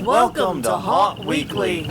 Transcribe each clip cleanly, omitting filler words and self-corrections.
Welcome to Haunt Weekly.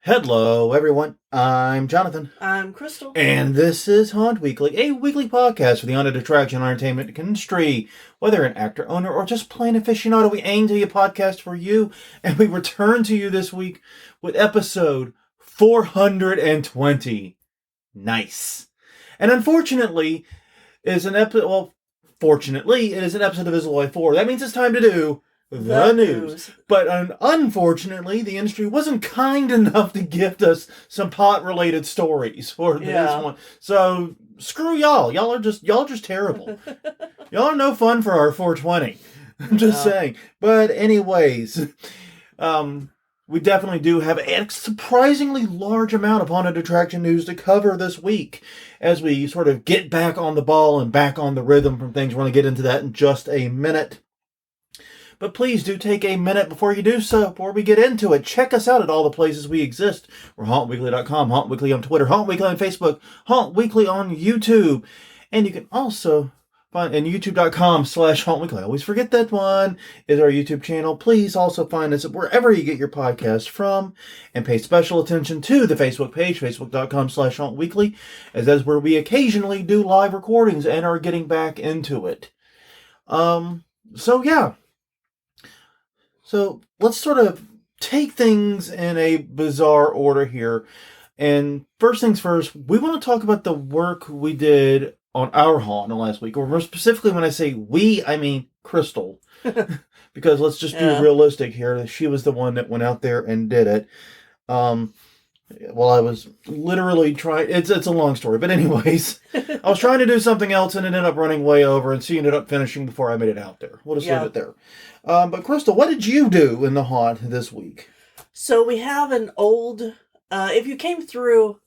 Hello, everyone. I'm Jonathan. I'm Crystal. And this is Haunt Weekly, a weekly podcast for the haunted attraction entertainment industry. Whether an actor, owner, or just plain aficionado, we aim to be a podcast for you. And we return to you this week with episode 420. Nice. And unfortunately, it is an episode, fortunately, it is an episode of Isloy 4. That means it's time to do the news. But unfortunately, the industry wasn't kind enough to gift us some pot-related stories for this one. So screw y'all. Y'all are just terrible. Y'all are no fun for our 420. I'm just saying. But anyways, we definitely do have a surprisingly large amount of haunted attraction news to cover this week as we sort of get back on the ball and back on the rhythm from things. We're going to get into that in just a minute. But please do take a minute before you do so, before we get into it. Check us out at all the places we exist. We're HauntWeekly.com, Haunt Weekly on Twitter, Haunt Weekly on Facebook, Haunt Weekly on YouTube. And you can also find in youtube.com/Haunt Weekly. I always forget that one is our YouTube channel. Please also find us wherever you get your podcast from and pay special attention to the Facebook page, facebook.com/Haunt Weekly, as that's where we occasionally do live recordings and are getting back into it. So let's sort of take things in a bizarre order here. And first things first, we want to talk about the work we did on our haunt last week. Or more specifically, when I say we, I mean Crystal. Because let's just be realistic here. She was the one that went out there and did it. Well, I was literally trying... It's a long story. But anyways, I was trying to do something else and it ended up running way over. And she ended up finishing before I made it out there. We'll just leave it there. But Crystal, what did you do in the haunt this week? So we have an old... if you came through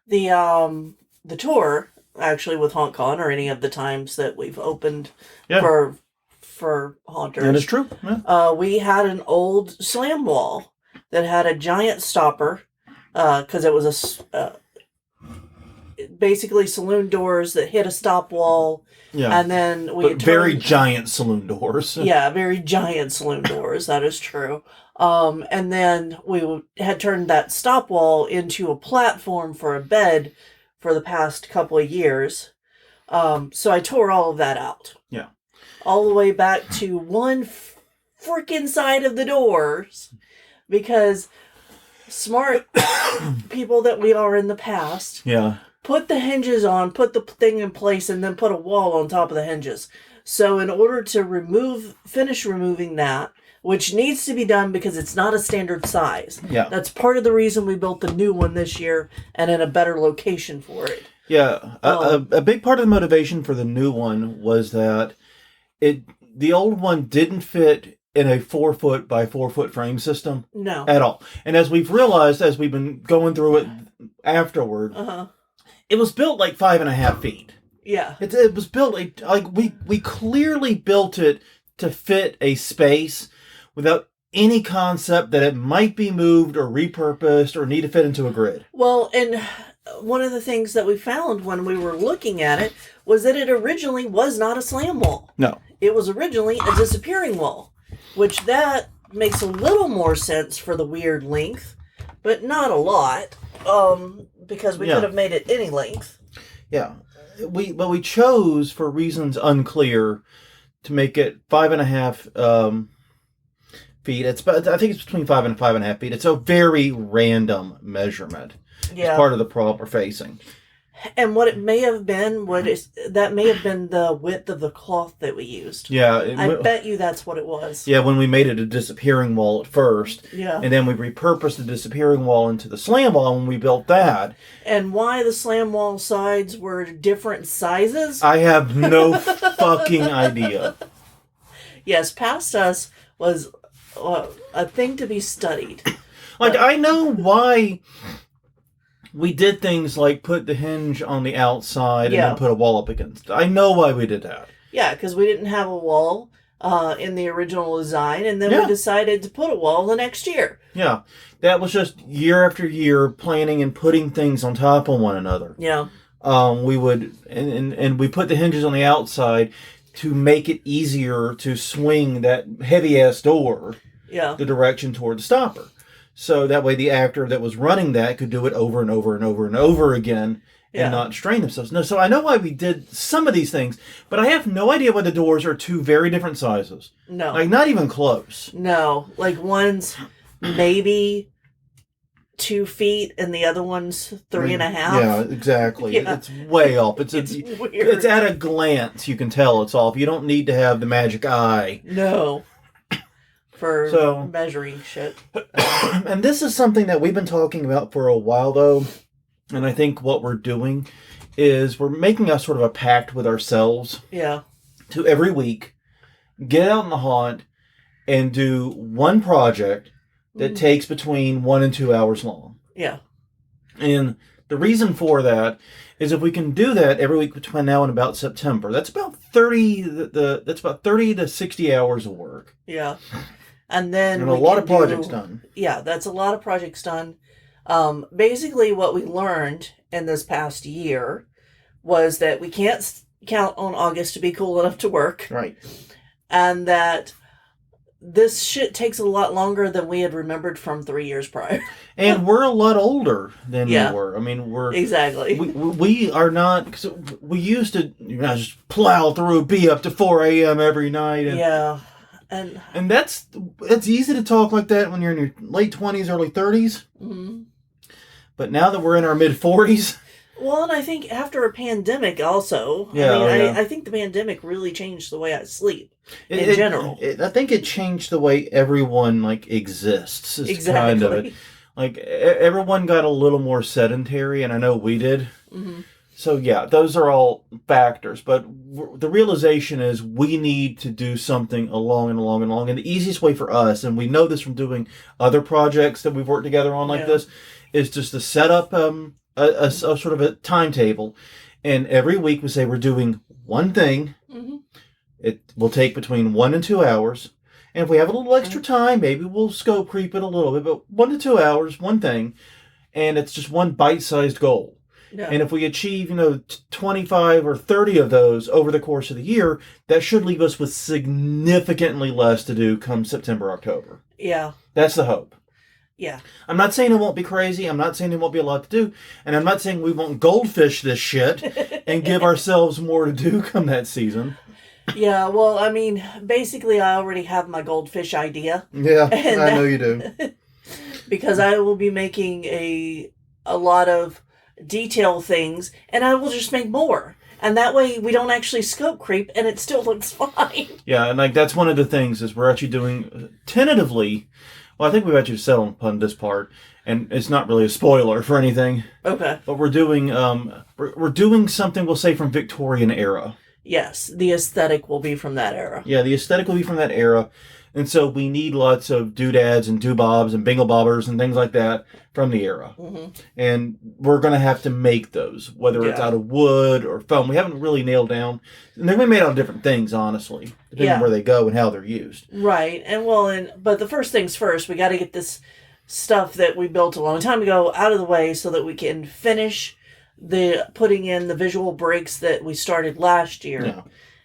the tour, actually, with HauntCon, or any of the times that we've opened for haunters... That is true. Yeah. We had an old slam wall that had a giant stopper. Because it was basically saloon doors that hit a stop wall. Yeah. And then we very giant saloon doors. Yeah, very giant saloon doors. That is true. And then we had turned that stop wall into a platform for a bed for the past couple of years. So I tore all of that out. Yeah. All the way back to one freaking side of the doors. Because... smart people that we are in the past. Yeah. Put the hinges on, put the thing in place, and then put a wall on top of the hinges. So in order to finish removing that, which needs to be done because it's not a standard size. Yeah. That's part of the reason we built the new one this year and in a better location for it. Yeah. A big part of the motivation for the new one was that the old one didn't fit in a 4-foot by 4-foot frame system. No. At all. And as we've realized, as we've been going through it afterward, it was built like 5.5 feet. Yeah. It was built like we clearly built it to fit a space without any concept that it might be moved or repurposed or need to fit into a grid. Well, and one of the things that we found when we were looking at it was that it originally was not a slam wall. No. It was originally a disappearing wall. Which that makes a little more sense for the weird length, but not a lot, because we could have made it any length. Yeah, but we chose, for reasons unclear, to make it 5.5 feet. I think it's between 5 and 5.5 feet. It's a very random measurement. Yeah. It's part of the proper facing. And what it may have been, that may have been the width of the cloth that we used. Yeah. I bet you that's what it was. Yeah, when we made it a disappearing wall at first. Yeah. And then we repurposed the disappearing wall into the slam wall when we built that. And why the slam wall sides were different sizes? I have no fucking idea. Yes, past us was a thing to be studied. I know why... we did things like put the hinge on the outside and then put a wall up against it. I know why we did that. Yeah, because we didn't have a wall in the original design, and then we Yeah. decided to put a wall the next year. Yeah. That was just year after year planning and putting things on top of one another. Yeah. We would, and we put the hinges on the outside to make it easier to swing that heavy ass door Yeah. the direction toward the stopper. So that way the actor that was running that could do it over and over and over and over again and Yeah. not strain themselves. No, so I know why we did some of these things, but I have no idea why the doors are two very different sizes. No. Like, not even close. No. Like, one's maybe 2 feet and the other one's 3.5. Yeah, exactly. Yeah. It's way off. It's weird. It's at a glance you can tell it's off. You don't need to have the magic eye. No. For measuring shit. And this is something that we've been talking about for a while, though. And I think what we're doing is we're making a sort of a pact with ourselves. Yeah. To every week get out in the haunt and do one project that takes between 1 and 2 hours long. Yeah. And the reason for that is if we can do that every week between now and about September, that's about 30 that's about 30 to 60 hours of work. Yeah. And then a lot of projects done. Yeah, that's a lot of projects done. Basically what we learned in this past year was that we can't count on August to be cool enough to work. Right. And that this shit takes a lot longer than we had remembered from 3 years prior. And we're a lot older than we were. I mean, Exactly. We are not, cause we used to just plow through, be up to 4 a.m. every night. And, yeah. And that's easy to talk like that when you're in your late 20s, early 30s. Mm-hmm. But now that we're in our mid 40s. Well, and I think after a pandemic also. Yeah, I think the pandemic really changed the way I sleep in general. I think it changed the way everyone exists. Exactly. Kind of it. Like everyone got a little more sedentary, and I know we did. Mm-hmm. So yeah, those are all factors. But the realization is we need to do something along. And the easiest way for us, and we know this from doing other projects that we've worked together on like this, is just to set up a sort of a timetable. And every week we say we're doing one thing. Mm-hmm. It will take between 1 and 2 hours. And if we have a little extra time, maybe we'll scope creep it a little bit. But 1 to 2 hours, one thing. And it's just one bite-sized goal. Yeah. And if we achieve, 25 or 30 of those over the course of the year, that should leave us with significantly less to do come September, October. Yeah. That's the hope. Yeah. I'm not saying it won't be crazy. I'm not saying there won't be a lot to do. And I'm not saying we won't goldfish this shit and give ourselves more to do come that season. Yeah, well, I mean, basically I already have my goldfish idea. Yeah, I know you do. Because I will be making a lot of detail things, and I will just make more. And that way we don't actually scope creep, and it still looks fine. Yeah, and that's one of the things is we're actually doing tentatively. Well, I think we've actually settled upon this part, and it's not really a spoiler for anything. Okay. But we're doing we're doing something we'll say from Victorian era. Yes, the aesthetic will be from that era. Yeah, the aesthetic will be from that era. And so we need lots of doodads and doobobs and bingle bobbers and things like that from the era. Mm-hmm. And we're going to have to make those, whether it's out of wood or foam. We haven't really nailed down. And they're going to be made out of different things, honestly, depending on where they go and how they're used. Right. But the first things first, we got to get this stuff that we built a long time ago out of the way so that we can finish putting in the visual breaks that we started last year. Yeah.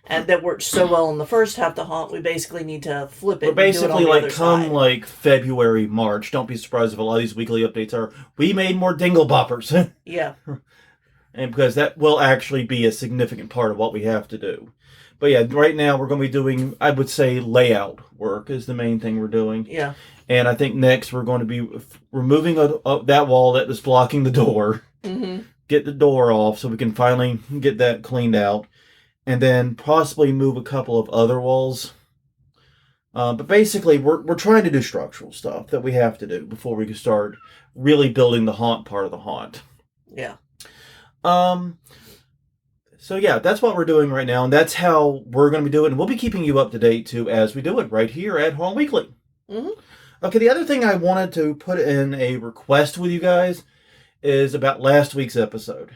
And that worked so well in the first half of the haunt, we basically need to flip it. But basically, come side. February, March, don't be surprised if a lot of these weekly updates are, we made more dingle boppers. Yeah. And because that will actually be a significant part of what we have to do. But yeah, right now we're going to be doing, I would say, layout work is the main thing we're doing. Yeah. And I think next we're going to be removing that wall that is blocking the door. Mm-hmm. Get the door off so we can finally get that cleaned out. And then possibly move a couple of other walls. But basically, we're trying to do structural stuff that we have to do before we can start really building the haunt part of the haunt. Yeah. So yeah, that's what we're doing right now, and that's how we're going to be doing it. And we'll be keeping you up to date, too, as we do it right here at Haunt Weekly. Mm-hmm. Okay, the other thing I wanted to put in a request with you guys is about last week's episode.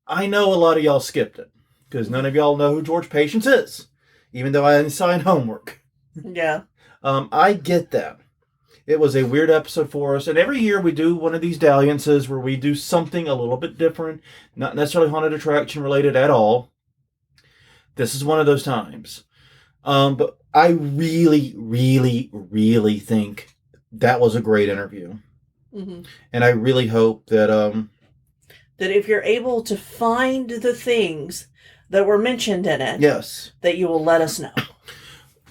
I know a lot of y'all skipped it. because none of y'all know who George Patience is, even though I assigned homework. Yeah. I get that. It was a weird episode for us, and every year we do one of these dalliances where we do something a little bit different, not necessarily haunted attraction related at all. This is one of those times. But I really, really, really think that was a great interview. Mm-hmm. And I really hope that that if you're able to find the things that were mentioned in it, yes, that you will let us know.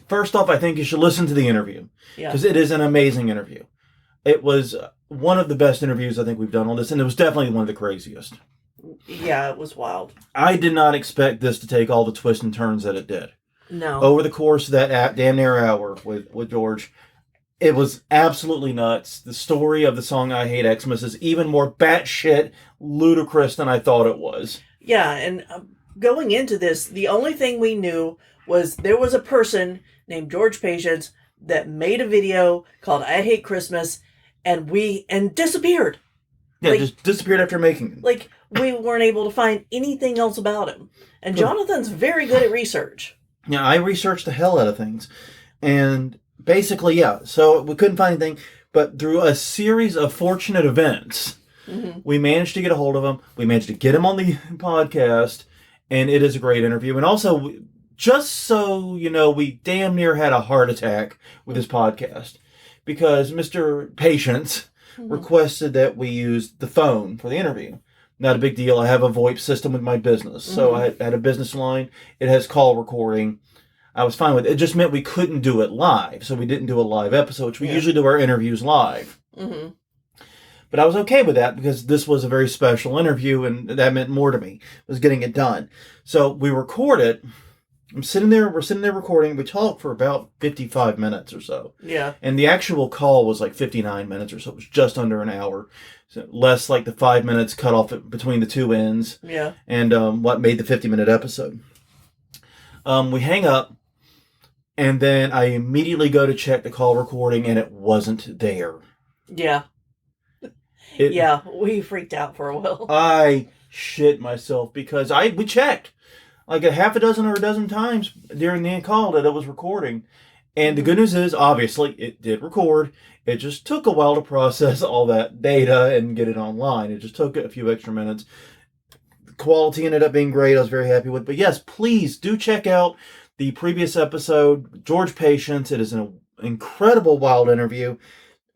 First off, I think you should listen to the interview, because it is an amazing interview. It was one of the best interviews I think we've done on this, and it was definitely one of the craziest. Yeah, it was wild. I did not expect this to take all the twists and turns that it did. No. Over the course of that damn near hour with George, it was absolutely nuts. The story of the song I Hate Xmas is even more batshit ludicrous than I thought it was. Yeah, and going into this, the only thing we knew was there was a person named George Patience that made a video called I Hate Christmas and disappeared. Yeah, just disappeared after making it. Like, we weren't able to find anything else about him. And Jonathan's very good at research. Yeah, I researched the hell out of things. And basically, yeah, so we couldn't find anything, but through a series of fortunate events, we managed to get a hold of him. We managed to get him on the podcast, and it is a great interview. And also, just so you know, we damn near had a heart attack with this podcast because Mr. Patience requested that we use the phone for the interview. Not a big deal. I have a VoIP system with my business. So I had a business line. It has call recording. I was fine with it. It just meant we couldn't do it live. So we didn't do a live episode, which we usually do our interviews live. Mm-hmm. But I was okay with that because this was a very special interview and that meant more to me, was getting it done. So we record it. We're sitting there recording. We talked for about 55 minutes or so. Yeah. And the actual call was like 59 minutes or so. It was just under an hour. So less like the 5 minutes cut off between the two ends. Yeah. And what made the 50-minute episode. We hang up. And then I immediately go to check the call recording and it wasn't there. Yeah. Yeah, we freaked out for a while. I shit myself because we checked like a half a dozen or a dozen times during the call that it was recording. And the good news is, obviously, it did record. It just took a while to process all that data and get it online. It just took a few extra minutes. The quality ended up being great. I was very happy with. But yes, please do check out the previous episode, George Patience. It is an incredible wild interview.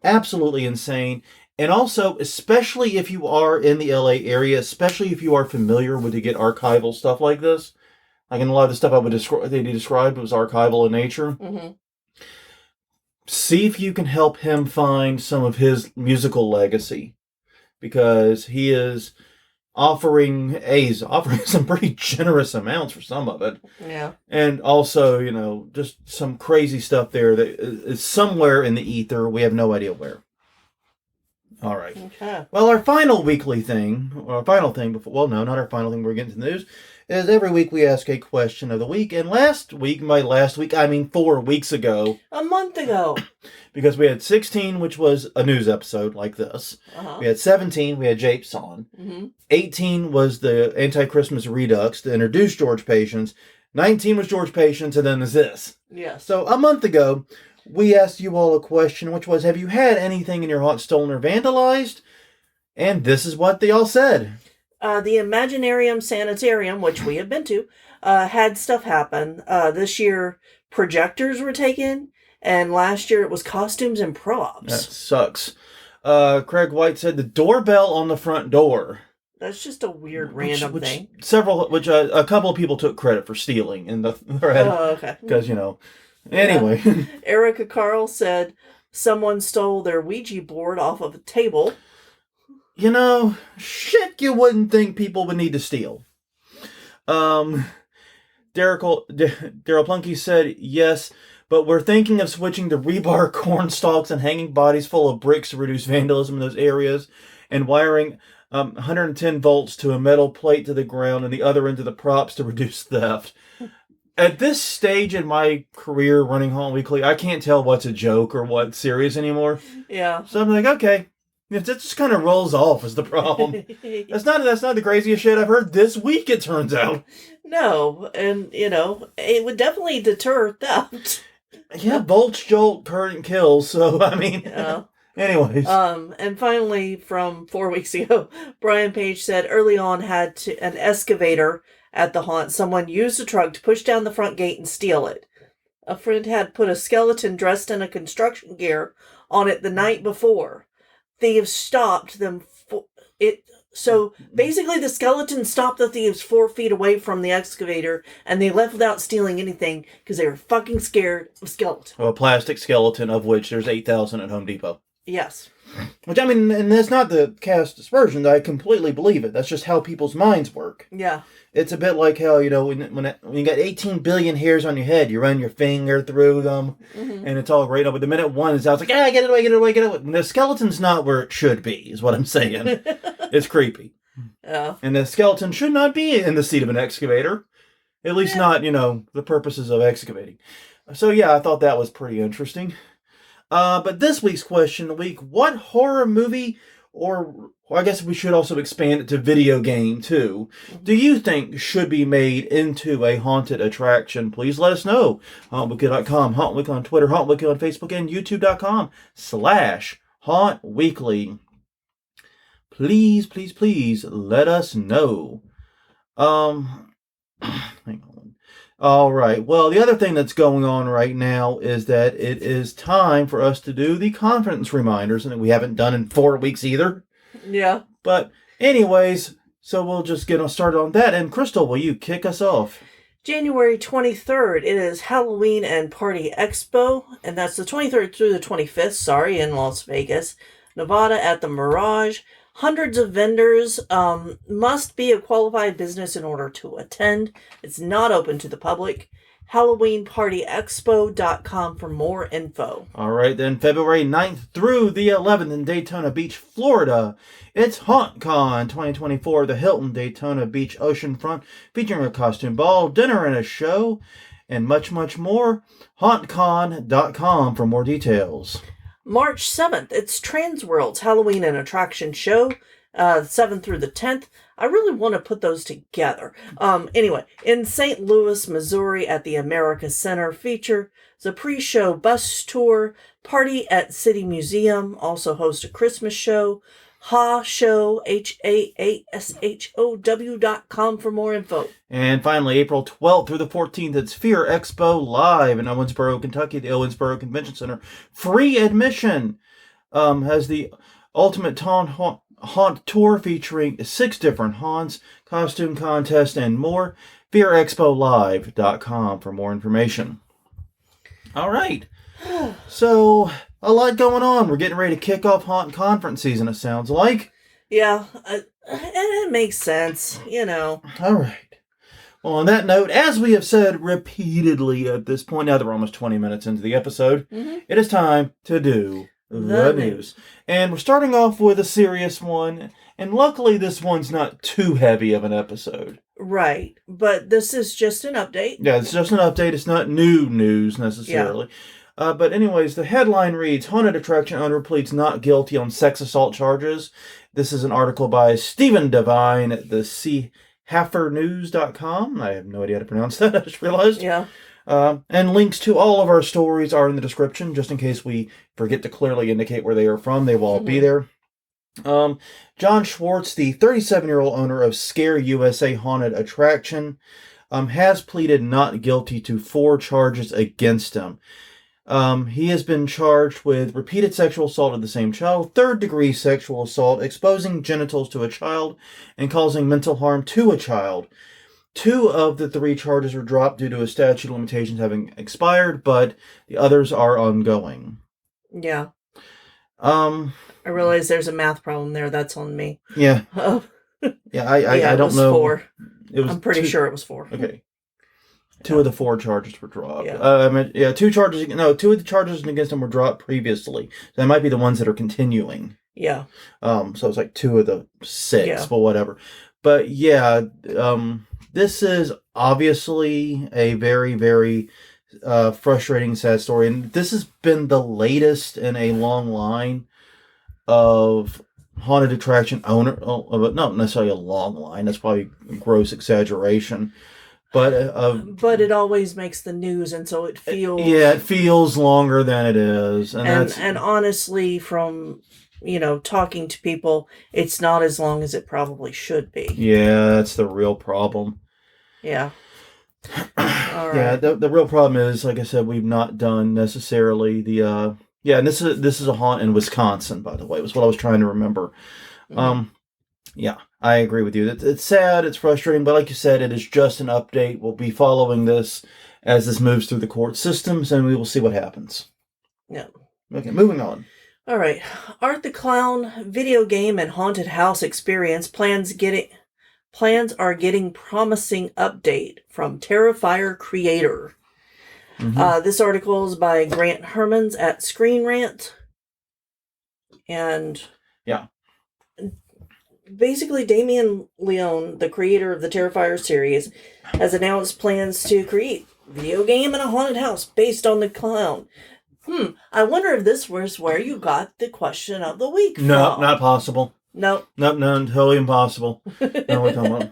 Absolutely insane. And also, especially if you are in the LA area, especially if you are familiar with to get archival stuff like this, like in a lot of the stuff they described was archival in nature. Mm-hmm. See if you can help him find some of his musical legacy, because he is offering some pretty generous amounts for some of it. Yeah. And also, just some crazy stuff there that is somewhere in the ether. We have no idea where. All right. Okay. Well, our final thing, not our final thing, we're getting to the news, is every week we ask a question of the week. And by last week, I mean 4 weeks ago. A month ago. Because we had 16, which was a news episode like this. Uh-huh. We had 17, we had Japes on. Mm-hmm. 18 was the Anti-Christmas Redux to introduce George Patience. 19 was George Patience, and then there's this. Yes. So a month ago, we asked you all a question, which was, have you had anything in your haunt stolen or vandalized? And this is what they all said. The Imaginarium Sanitarium, which we have been to, had stuff happen. This year, projectors were taken, and last year it was costumes and props. That sucks. Craig White said the doorbell on the front door. That's just a weird random thing. A couple of people took credit for stealing in the thread. Oh, okay. Because, anyway. Erica Carl said someone stole their Ouija board off of a table. Shit you wouldn't think people would need to steal. Daryl Plunky said, yes, but we're thinking of switching to rebar corn stalks and hanging bodies full of bricks to reduce vandalism in those areas, and wiring 110 volts to a metal plate to the ground and the other end to the props to reduce theft. At this stage in my career running Haunt Weekly, I can't tell what's a joke or what's serious anymore. Yeah. So I'm like, okay, It just kind of rolls off is the problem. That's not the craziest shit I've heard this week, it turns out. No, and it would definitely deter theft. Yeah, bolts, jolt, current kills. So I mean, Yeah. anyways. And finally, from 4 weeks ago, Brian Page said early on had an excavator at the haunt. Someone used a truck to push down the front gate and steal it. A friend had put a skeleton dressed in a construction gear on it the night before. Thieves stopped them. So basically, the skeleton stopped the thieves 4 feet away from the excavator, and they left without stealing anything because they were fucking scared of skeletons. A plastic skeleton, of which there's 8,000 at Home Depot. Yes. Which, I mean, and that's not the cast aspersion. I completely believe it. That's just how people's minds work. Yeah. It's a bit like how, when you got 18 billion hairs on your head, you run your finger through them, and it's all great. But the minute one is out, it's like, get it away, get it away, get it away. The skeleton's not where it should be, is what I'm saying. It's creepy. Yeah. And the skeleton should not be in the seat of an excavator. At least not, the purposes of excavating. So, yeah, I thought that was pretty interesting. But this week's question of the week, what horror movie, or I guess we should also expand it to video game too, do you think should be made into a haunted attraction? Please let us know. HauntWeekly.com, HauntWeekly on Twitter, HauntWeekly on Facebook, and YouTube.com/HauntWeekly. Please, please, please let us know. Hang on. All right. Well, the other thing that's going on right now is that it is time for us to do the conference reminders, and we haven't done in 4 weeks either. Yeah. But anyways, so we'll just get started on that. And Crystal, will you kick us off? January 23rd, it is Halloween and Party Expo, and that's the 23rd through the 25th, in Las Vegas, Nevada at the Mirage. Hundreds of vendors, must be a qualified business in order to attend. It's not open to the public. HalloweenPartyExpo.com for more info. All right, then February 9th through the 11th in Daytona Beach, Florida. It's HauntCon 2024, the Hilton Daytona Beach Oceanfront, featuring a costume ball, dinner, and a show, and much, much more. HauntCon.com for more details. March 7th, it's Transworld's Halloween and Attraction Show, 7th through the 10th. I really want to put those together. Anyway, in St. Louis, Missouri at the America Center feature the pre-show bus tour, party at City Museum, also host a Christmas show, HaShow, HAASHOW.com for more info. And finally, April 12th through the 14th, it's Fear Expo Live in Owensboro, Kentucky, the Owensboro Convention Center. Free admission. Has the Ultimate Haunt Tour featuring 6 different haunts, costume contest, and more. FearExpoLive.com for more information. All right. So, a lot going on. We're getting ready to kick off Haunt Conference season, it sounds like. Yeah, and it makes sense, All right. Well, on that note, as we have said repeatedly at this point, now that we're almost 20 minutes into the episode, it is time to do the news. And we're starting off with a serious one, and luckily this one's not too heavy of an episode. Right, but this is just an update. Yeah, it's just an update. It's not new news necessarily. Yeah. But anyways, the headline reads, Haunted Attraction owner pleads not guilty on sex assault charges. This is an article by Stephen Devine at the CHafferNews.com. I have no idea how to pronounce that, I just realized. Yeah. And links to all of our stories are in the description, just in case we forget to clearly indicate where they are from. They will all be there. John Schwartz, the 37-year-old owner of Scare USA Haunted Attraction, has pleaded not guilty to 4 charges against him. He has been charged with repeated sexual assault of the same child, 3rd-degree sexual assault, exposing genitals to a child, and causing mental harm to a child. 2 of the 3 charges were dropped due to a statute of limitations having expired, but the others are ongoing. Yeah. I realize there's a math problem there. That's on me. Yeah. Yeah, I don't know. 4. I'm pretty sure it was 4. Okay. 2 of the 4 charges were dropped. Yeah. 2 charges. No, 2 of the charges against him were dropped previously. So that might be the ones that are continuing. Yeah. So it's like 2 of the 6, but whatever. But yeah, this is obviously a very, very frustrating, sad story, and this has been the latest in a long line of haunted attraction owner, not necessarily a long line. That's probably a gross exaggeration, but but it always makes the news, and so it feels it feels longer than it is, and honestly, from talking to people, it's not as long as it probably should be. Yeah, that's the real problem. Yeah. All Yeah, right. the real problem is, like I said, we've not done necessarily the yeah, and this is a haunt in Wisconsin, by the way, was what I was trying to remember. Mm-hmm. Yeah, I agree with you. It's sad, it's frustrating, but like you said, it is just an update. We'll be following this as this moves through the court systems, and we will see what happens. Yeah. Okay, moving on. All right. Art the Clown video game and haunted house experience plans are getting promising update from Terrifier creator. Mm-hmm. This article is by Grant Hermans at Screen Rant. And yeah, basically Damien Leone, the creator of the Terrifier series, has announced plans to create a video game and a haunted house based on the clown. I wonder if this was where you got the question of the week no, from. not possible. Nope. No, totally impossible. No, we're talking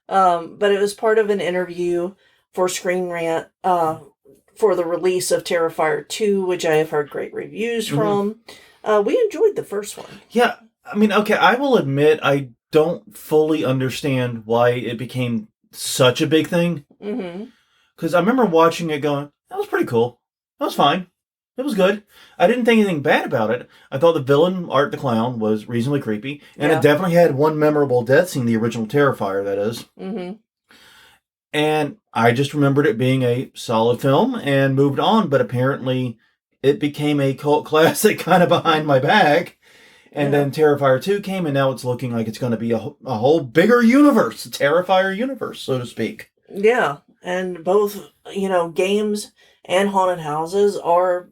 about. But it was part of an interview for Screen Rant for the release of Terrifier 2, which I have heard great reviews from. We enjoyed the first one. Yeah, I mean, okay, I will admit I don't fully understand why it became such a big thing. Because I remember watching it going, that was pretty cool. That was fine. It was good. I didn't think anything bad about it. I thought the villain, Art the Clown, was reasonably creepy. And it definitely had one memorable death scene, the original Terrifier, that is. And I just remembered it being a solid film and moved on. But apparently it became a cult classic kind of behind my back. And then Terrifier 2 came, and now it's looking like it's going to be a whole bigger universe, a Terrifier universe, so to speak. Yeah, and both, games and haunted houses are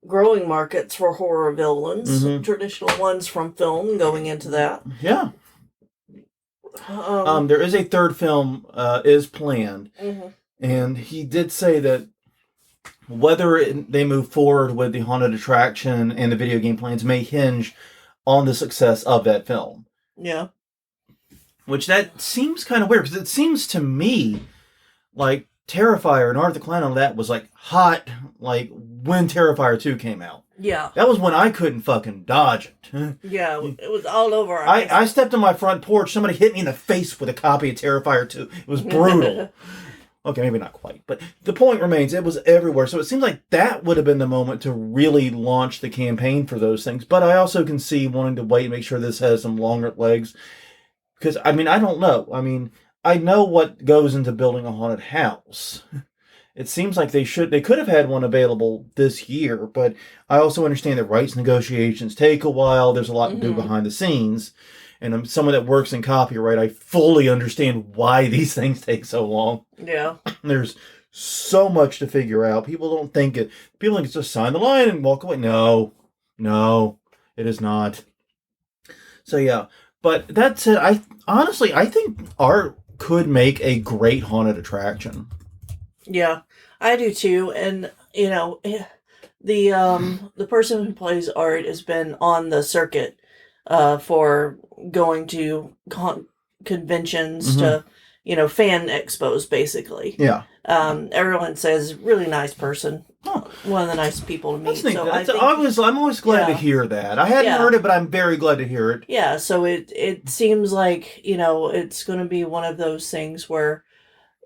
growing markets for horror villains, traditional ones from film going into that. Yeah. There is a third film is planned, and he did say that whether they move forward with the haunted attraction and the video game plans may hinge on the success of that film. Yeah. Which that seems kind of weird, because it seems to me like Terrifier and Art the Clown on that was like hot, like when Terrifier 2 came out. Yeah. That was when I couldn't fucking dodge it. Yeah, it was all over. I stepped on my front porch, somebody hit me in the face with a copy of Terrifier 2. It was brutal. Okay, maybe not quite, but the point remains, it was everywhere. So it seems like that would have been the moment to really launch the campaign for those things. But I also can see wanting to wait and make sure this has some longer legs. Because, I mean, I don't know. I mean, I know what goes into building a haunted house. It seems like they could have had one available this year, but I also understand that rights negotiations take a while. There's a lot to do behind the scenes. And I'm someone that works in copyright. I fully understand why these things take so long. Yeah. There's so much to figure out. People don't think it. People think it's just sign the line and walk away. No, it is not. So yeah, but that said, I think art could make a great haunted attraction. Yeah, I do too. And the person who plays Art has been on the circuit for going to conventions to fan expos, basically. Yeah. Everyone says really nice person. Oh. One of the nice people to meet. So I'm always glad to hear that. I hadn't heard it, but I'm very glad to hear it. Yeah, so it seems like, it's going to be one of those things where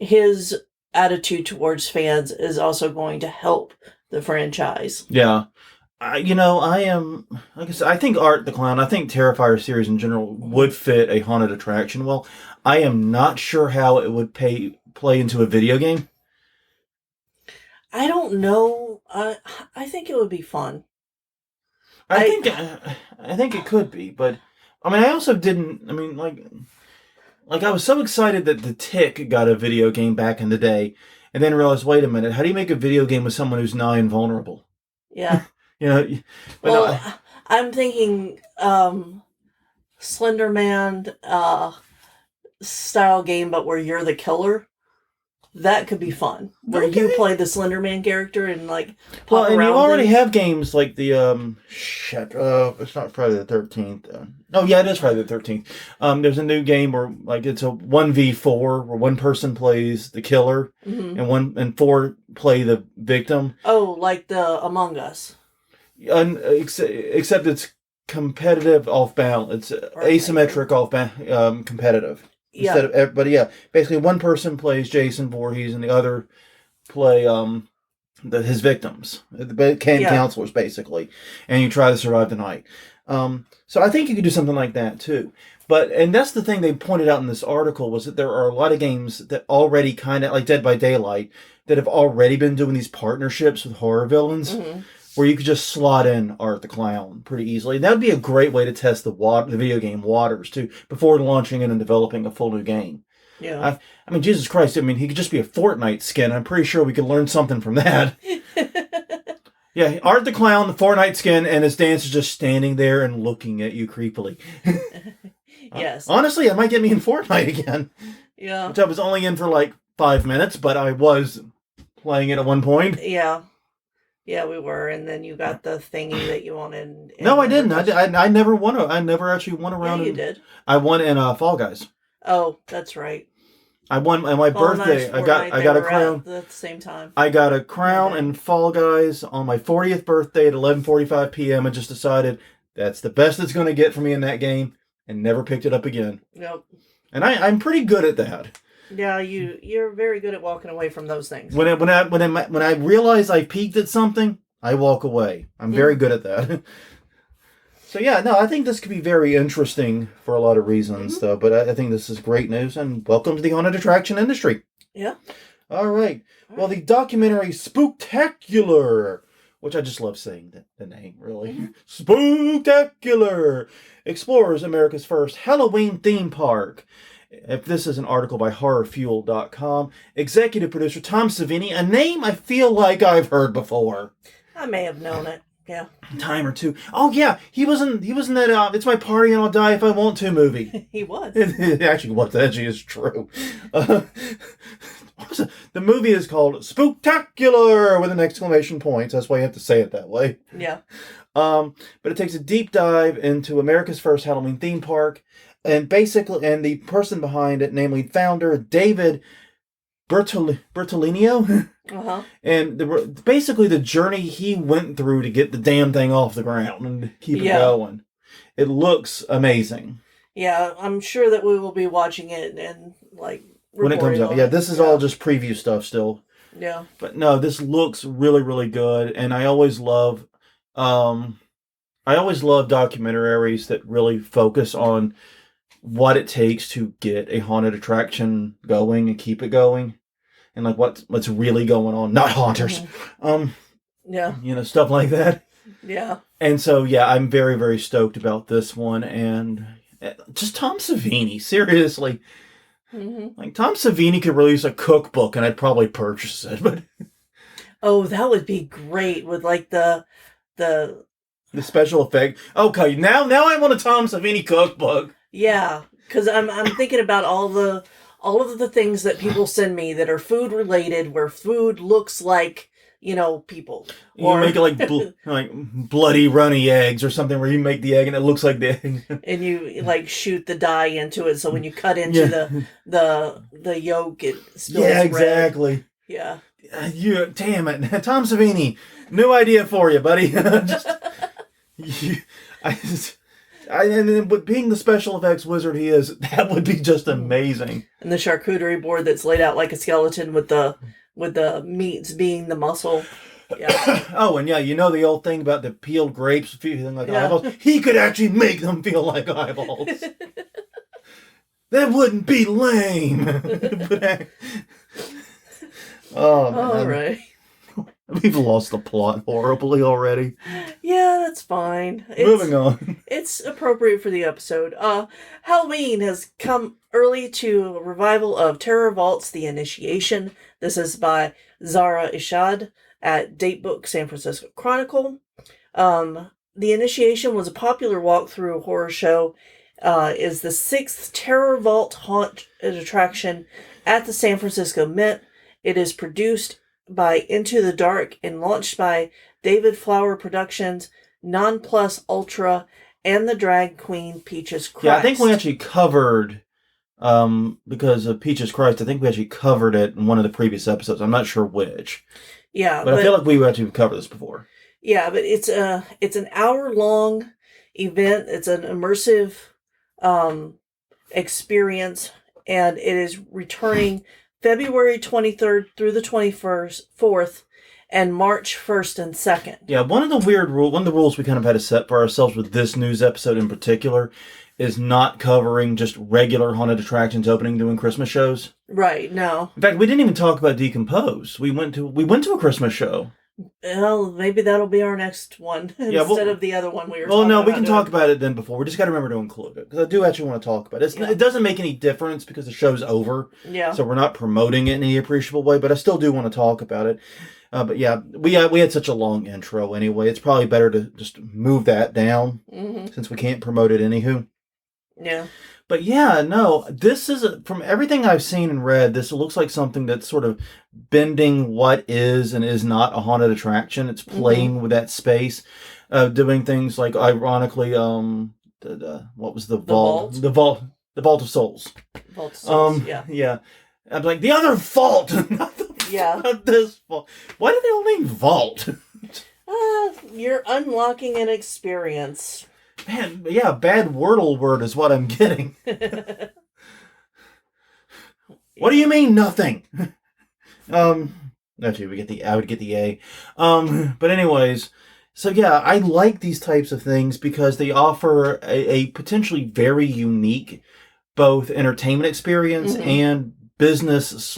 his attitude towards fans is also going to help the franchise. Yeah. I am, like I said, I think Art the Clown, I think Terrifier series in general would fit a haunted attraction well. I am not sure how it would play into a video game. I don't know. I think it would be fun. I think it could be, but I mean, I also didn't. I mean, like I was so excited that The Tick got a video game back in the day, and then realized, wait a minute, how do you make a video game with someone who's nigh invulnerable? Yeah. I'm thinking Slender Man style game, but where you're the killer. That could be fun. Where Okay. you play the Slender Man character and like Well, pop and you around already things. have games like the it's not Friday the 13th. Oh yeah, it is Friday the 13th. There's a new game where like it's a 1v4 where one person plays the killer and four play the victim. Oh, like the Among Us. Except it's competitive off balance. It's asymmetric off competitive. Yeah. Instead of everybody, yeah, basically one person plays Jason Voorhees and the other play his victims, the counselors basically, and you try to survive the night. So I think you could do something like that too. And that's the thing they pointed out in this article was that there are a lot of games that already kind of like Dead by Daylight that have already been doing these partnerships with horror villains. Where you could just slot in Art the Clown pretty easily. That would be a great way to test the video game waters, too, before launching in and developing a full new game. Yeah. I mean, Jesus Christ, I mean, he could just be a Fortnite skin. I'm pretty sure we could learn something from that. Yeah, Art the Clown, the Fortnite skin, and his dance is just standing there and looking at you creepily. Yes. Honestly, it might get me in Fortnite again. Yeah. Which I was only in for like 5 minutes, but I was playing it at one point. Yeah. Yeah, we were, and then you got the thingy that you wanted. No, I didn't. I never won. I never actually won a round. Yeah, you did. I won in Fall Guys. Oh, that's right. I won on my birthday. I got a crown at the same time. I got a crown and Fall Guys on my 40th birthday at 11:45 p.m. and just decided that's the best it's going to get for me in that game, and never picked it up again. Yep. And I'm pretty good at that. Yeah, you're very good at walking away from those things. When I realize I peaked at something, I walk away. I'm very good at that. So yeah, no, I think this could be very interesting for a lot of reasons, though. But I think this is great news, and welcome to the haunted attraction industry. Yeah. All right. Well, the documentary Spooktacular, which I just love saying the name, really. Spooktacular explores America's first Halloween theme park. If this is an article by horrorfuel.com. Executive producer Tom Savini, a name I feel like I've heard before. I may have known it. Yeah. Time or two. Oh yeah, he was in that It's My Party and I'll Die If I Want To movie. He was. It actually was. That actually is true. The movie is called Spooktacular with an exclamation point. That's why you have to say it that way. Yeah. But it takes a deep dive into America's first Halloween theme park. And the person behind it, namely founder David Bertolino, and basically the journey he went through to get the damn thing off the ground and keep it going. It looks amazing. Yeah, I'm sure that we will be watching it and like when it comes out. Yeah, this is all just preview stuff still. Yeah, but no, this looks really, really good, and I always love documentaries that really focus on what it takes to get a haunted attraction going and keep it going, and like what's really going on, not haunters. Stuff like that. Yeah. And so I'm very, very stoked about this one, and just Tom Savini, seriously. Like Tom Savini could release a cookbook and I'd probably purchase it, but oh, that would be great with like the special effect. Okay, now I want a Tom Savini cookbook. Yeah, because I'm thinking about all of the things that people send me that are food related, where food looks like people. You make it like bloody runny eggs or something, where you make the egg and it looks like the egg, and you like shoot the dye into it, so when you cut into the yolk, it spills red. Exactly. Yeah. You damn it, Tom Savini, new idea for you, buddy. But being the special effects wizard he is, that would be just amazing. And the charcuterie board that's laid out like a skeleton with the meats being the muscle. Yeah. Oh, and the old thing about the peeled grapes feeling like eyeballs. He could actually make them feel like eyeballs. That wouldn't be lame. Oh, man. All right. We've lost the plot horribly already. Yeah, that's fine. Moving on. It's appropriate for the episode. Halloween has come early to a revival of Terror Vault's The Initiation. This is by Zara Ishad at Datebook San Francisco Chronicle. The Initiation was a popular walkthrough horror show. Is the 6th Terror Vault haunt attraction at the San Francisco Mint, It is produced by Into the Dark and launched by David Flower Productions, Non Plus Ultra, and the drag queen Peaches Christ. Yeah, I think we actually covered, because of Peaches Christ, I think we actually covered it in one of the previous episodes. I'm not sure which. Yeah. But I feel like we actually covered this before. Yeah, but it's an hour-long event. It's an immersive experience, and it is returning February 23rd through the 4th, and March 1st and 2nd. Yeah, one of the rules we kind of had to set for ourselves with this news episode in particular is not covering just regular haunted attractions opening doing Christmas shows. Right, no. In fact, we didn't even talk about Decompose. We went to a Christmas show. Well, maybe that'll be our next one instead of the other one we were talking about. Well, no, we can talk about it then before. We just got to remember to include it, because I do actually want to talk about it. It doesn't make any difference because the show's over. Yeah. So we're not promoting it in any appreciable way, but I still do want to talk about it. But yeah, we had such a long intro anyway. It's probably better to just move that down since we can't promote it anywho. Yeah. But yeah, no, this is, from everything I've seen and read, this looks like something that's sort of bending what is and is not a haunted attraction. It's playing with that space, doing things like, ironically, what was the vault? The Vault of Souls. Vault of Souls, yeah. Yeah. I'm like, the other vault! Not this vault. Why do they all name vault? You're unlocking an experience. Man, yeah, bad Wordle word is what I'm getting. What do you mean, nothing? Actually, I would get the A. But anyways, so yeah, I like these types of things because they offer a potentially very unique, both entertainment experience and business /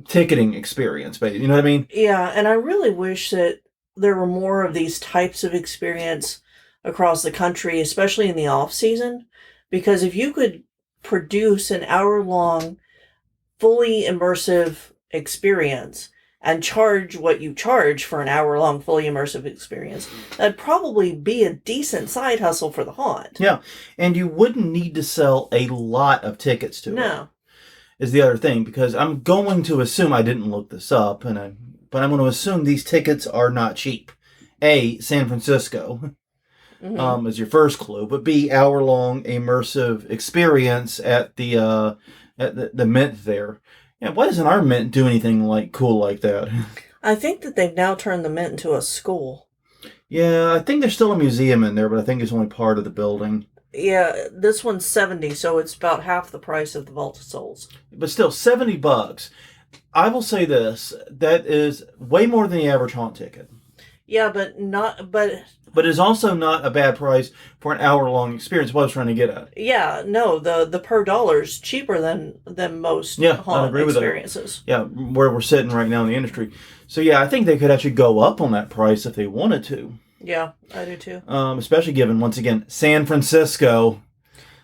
ticketing experience. But you know what I mean? Yeah, and I really wish that there were more of these types of experience across the country, especially in the off season, because if you could produce an hour-long, fully immersive experience and charge what you charge for an hour-long, fully immersive experience, that'd probably be a decent side hustle for the haunt. Yeah, and you wouldn't need to sell a lot of tickets to it. No. Is the other thing, because I'm going to assume, I didn't look this up, but I'm going to assume these tickets are not cheap. A, San Francisco, is your first clue, but B, hour-long immersive experience at the Mint there. Yeah, why doesn't our Mint do anything cool like that? I think that they've now turned the Mint into a school. Yeah, I think there's still a museum in there, but I think it's only part of the building. Yeah, this one's $70, so it's about half the price of the Vault of Souls. But still, $70. I will say this, that is way more than the average haunt ticket. Yeah, but it's also not a bad price for an hour-long experience, what I was trying to get at. Yeah, no, the per dollar's cheaper than most haunt experiences. Yeah, where we're sitting right now in the industry. So yeah, I think they could actually go up on that price if they wanted to. Yeah, I do too. Especially given, once again, San Francisco.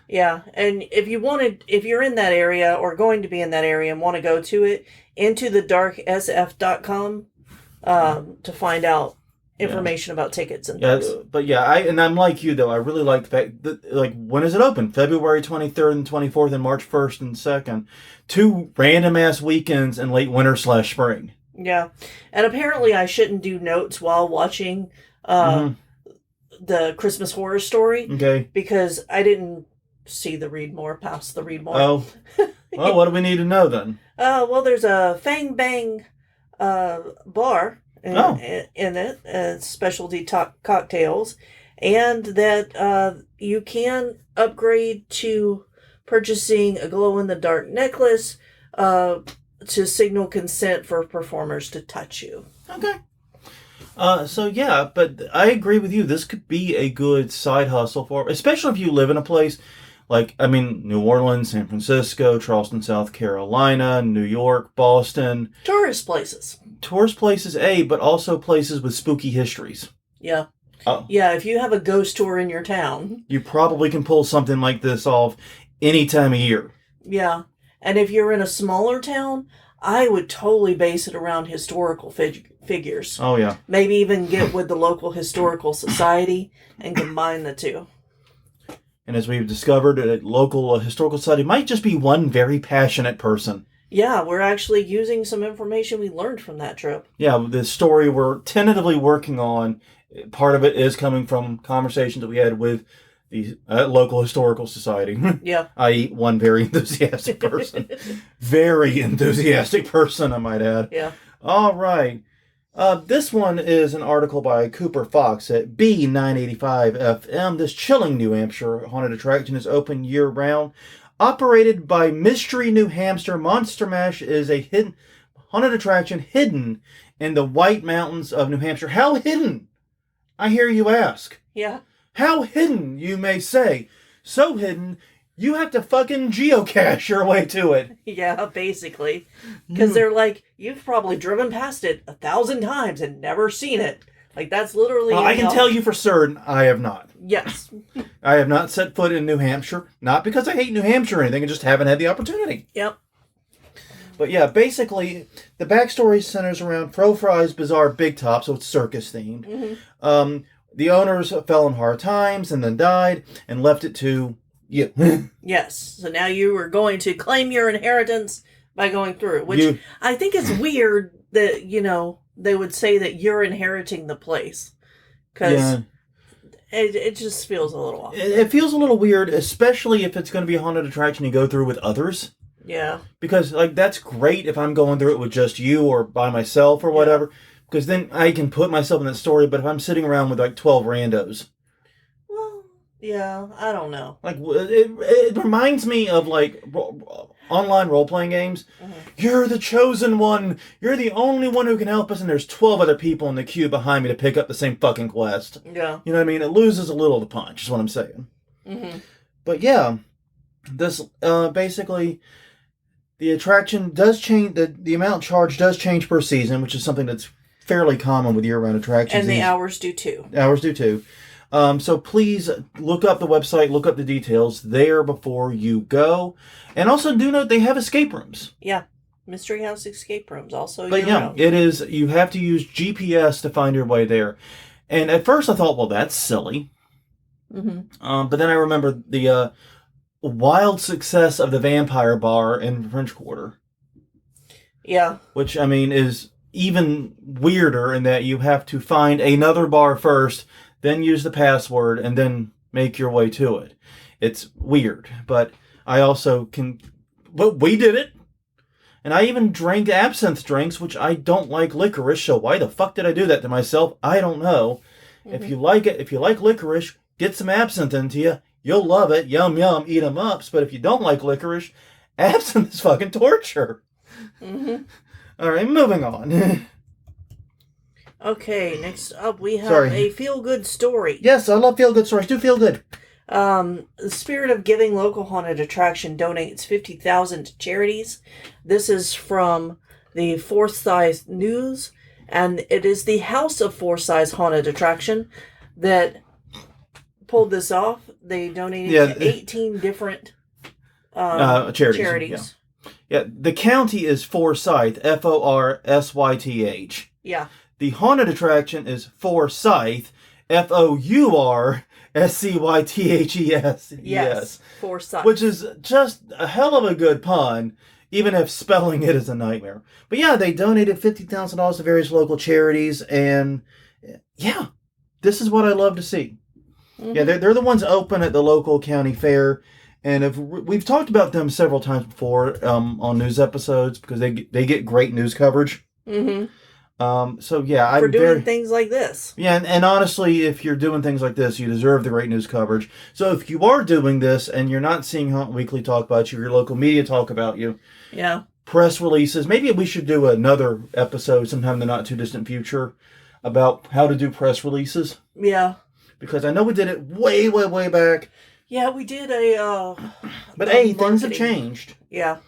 Yeah, and if you're in that area or going to be in that area and want to go to it, intothedarksf.com to find out information about tickets and things. But yeah, I'm like you though. I really like the fact that, when is it open? February 23rd and 24th and March 1st and 2nd. 2 random ass weekends in late winter / spring. Yeah, and apparently I shouldn't do notes while watching the Christmas Horror Story. Okay. Because I didn't see the read more past the read more. Oh. Well, what do we need to know then? Well, there's a Fang Bang bar in it, specialty cocktails, and that you can upgrade to purchasing a glow-in-the-dark necklace to signal consent for performers to touch you. Okay. So yeah, but I agree with you. This could be a good side hustle especially if you live in a place New Orleans, San Francisco, Charleston, South Carolina, New York, Boston. Tourist places, but also places with spooky histories. Yeah. Yeah, if you have a ghost tour in your town, you probably can pull something like this off any time of year. Yeah. And if you're in a smaller town, I would totally base it around historical figures. Oh, yeah. Maybe even get with the local historical society and combine the two. And as we've discovered, a local historical society might just be one very passionate person. Yeah, we're actually using some information we learned from that trip. Yeah, the story we're tentatively working on, part of it is coming from conversations that we had with the local historical society, Yeah. i.e., one very enthusiastic person. Very enthusiastic person, I might add. Yeah. All right. This one is an article by Cooper Fox at B985 FM. This chilling New Hampshire haunted attraction is open year-round. Operated by Mystery New Hampshire, Monster Mash is a hidden haunted attraction hidden in the White Mountains of New Hampshire. How hidden? I hear you ask. Yeah. How hidden, you may say. So hidden, you have to fucking geocache your way to it. Yeah, basically. Because they're like, you've probably driven past it 1,000 times and never seen it. Like, that's literally... I can tell you for certain, I have not. Yes. I have not set foot in New Hampshire. Not because I hate New Hampshire or anything, I just haven't had the opportunity. Yep. But yeah, basically, the backstory centers around Fro Fry's Bizarre Big Top, so it's circus themed. Mm-hmm. The owners fell in hard times and then died and left it to you. Yes. So now you are going to claim your inheritance by going through it, which I think is weird that, they would say that you're inheriting the place. Because it just feels a little off. It feels a little weird, especially if it's going to be a haunted attraction you go through with others. Yeah. Because, that's great if I'm going through it with just you or by myself or whatever. Yeah. Because then I can put myself in that story, but if I'm sitting around with 12 randos. Well, yeah, I don't know. It reminds me of online role-playing games. Mm-hmm. You're the chosen one. You're the only one who can help us, and there's 12 other people in the queue behind me to pick up the same fucking quest. Yeah. You know what I mean? It loses a little of the punch, is what I'm saying. Mm-hmm. But yeah, this basically... The attraction does change, the amount charged does change per season, which is something that's fairly common with year-round attractions. And the hours do too. Hours do too. So please look up the website, look up the details there before you go. And also do note they have escape rooms. Yeah. Mystery House escape rooms also. But yeah, it is, you have to use GPS to find your way there. And at first I thought, well, that's silly. Mm-hmm. But then I remember the wild success of the Vampire Bar in French Quarter. Yeah. Which, is even weirder in that you have to find another bar first, then use the password, and then make your way to it. It's weird, but I also can... But we did it! And I even drank absinthe drinks, which I don't like licorice, so why the fuck did I do that to myself? I don't know. Mm-hmm. If you like it, if you like licorice, get some absinthe into you. You'll love it. Yum, yum, eat 'em ups. But if you don't like licorice, absinthe is fucking torture. Mm-hmm. All right, moving on. Okay, next up we have a feel-good story. Yes, I love feel-good stories. Do feel good. The Spirit of Giving local haunted attraction donates $50,000 to charities. This is from the Forsyth News, and it is the House of Forsyth haunted attraction that pulled this off. They donated to 18 different charities. Yeah, the county is Forsyth, Forsyth. Yeah. The haunted attraction is Forsyth, Foursythes. Yes, Forsyth. Which is just a hell of a good pun, even if spelling it is a nightmare. But yeah, they donated $50,000 to various local charities, and yeah, this is what I love to see. Mm-hmm. Yeah, they're the ones open at the local county fair, and we've talked about them several times before on news episodes because they get great news coverage. Mm-hmm. So yeah, for doing things like this. Yeah, and honestly, if you're doing things like this, you deserve the great news coverage. So if you are doing this and you're not seeing Haunt Weekly talk about you, your local media talk about you, yeah, press releases. Maybe we should do another episode sometime in the not too distant future about how to do press releases. Yeah. Because I know we did it way, way, way back. Yeah, we did But hey, things have changed. Yeah.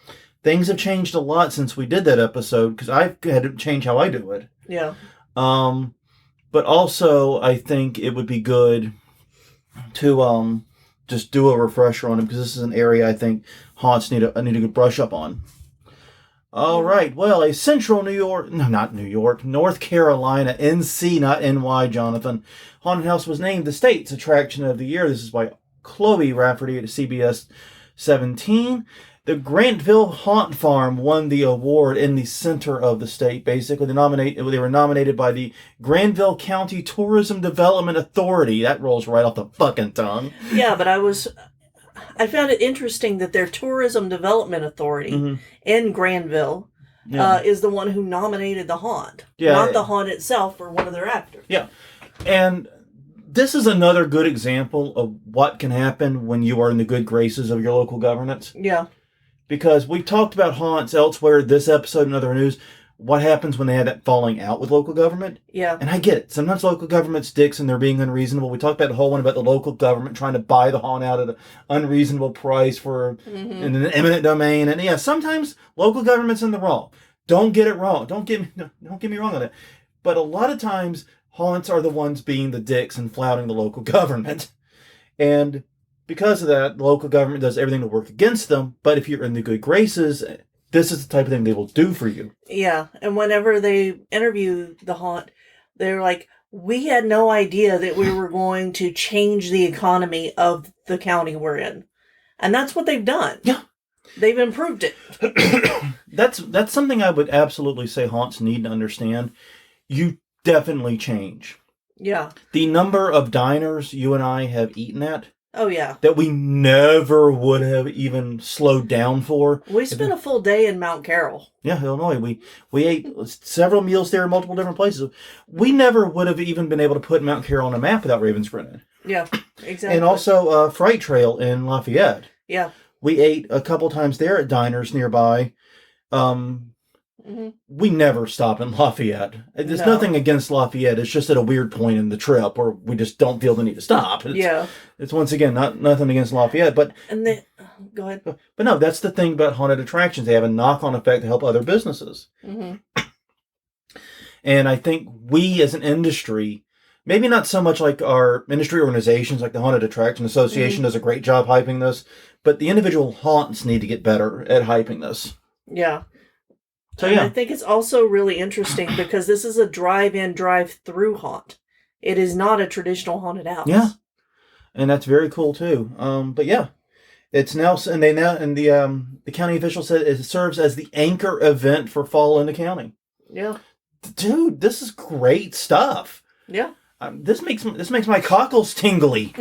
Things have changed a lot since we did that episode, because I've had to change how I do it. Yeah. But also, I think it would be good to just do a refresher on it, because this is an area I think haunts need to brush up on. All right. Well, a central North Carolina, NC, not NY, Jonathan, haunted house was named the state's attraction of the year. This is by Chloe Rafferty at CBS 17. The Grantville Haunt Farm won the award in the center of the state. Basically, they were nominated by the Granville County Tourism Development Authority. That rolls right off the fucking tongue. Yeah, but I found it interesting that their Tourism Development Authority in Granville is the one who nominated the haunt, not the haunt itself or one of their actors. Yeah, and this is another good example of what can happen when you are in the good graces of your local governance. Yeah. Because we've talked about haunts elsewhere, this episode and other news, what happens when they have that falling out with local government. Yeah. And I get it. Sometimes local government's dicks and they're being unreasonable. We talked about the whole one about the local government trying to buy the haunt out at an unreasonable price for in an eminent domain. And yeah, sometimes local government's in the wrong. Don't get it wrong. Don't get me wrong on it. But a lot of times, haunts are the ones being the dicks and flouting the local government. And because of that, the local government does everything to work against them. But if you're in the good graces, this is the type of thing they will do for you. Yeah, and whenever they interview the haunt, they're like, we had no idea that we were going to change the economy of the county we're in. And that's what they've done. Yeah. They've improved it. That's something I would absolutely say haunts need to understand. You definitely change. Yeah. The number of diners you and I have eaten at, oh, yeah, that we never would have even slowed down for. We spent a full day in Mount Carroll. Yeah, Illinois. We ate several meals there in multiple different places. We never would have even been able to put Mount Carroll on a map without Ravens Grin. Yeah, exactly. And also Fright Trail in Lafayette. Yeah. We ate a couple times there at diners nearby. We never stop in Lafayette. There's nothing against Lafayette. It's just at a weird point in the trip where we just don't feel the need to stop. It's once again nothing against Lafayette, but go ahead. But no, that's the thing about haunted attractions. They have a knock-on effect to help other businesses. And I think we as an industry, maybe not so much like our industry organizations, like the Haunted Attraction Association does a great job hyping this, but the individual haunts need to get better at hyping this. Yeah. So yeah. I think it's also really interesting because this is a drive-in, drive-through haunt. It is not a traditional haunted house. Yeah. And that's very cool too. But yeah. It's now, and the county official said it serves as the anchor event for fall in the county. Yeah. Dude, this is great stuff. Yeah. This makes my cockles tingly.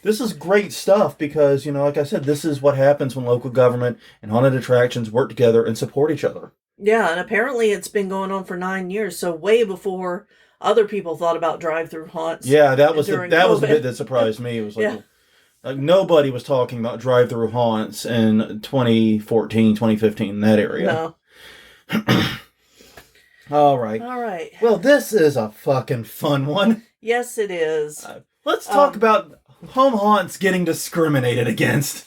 This is great stuff because, like I said, this is what happens when local government and haunted attractions work together and support each other. Yeah, and apparently it's been going on for 9 years, so way before other people thought about drive-through haunts. Yeah, that was the bit that surprised me. It was like, like nobody was talking about drive-through haunts in 2014, 2015 in that area. No. All right. Well, this is a fucking fun one. Yes, it is. Let's talk about home haunts getting discriminated against.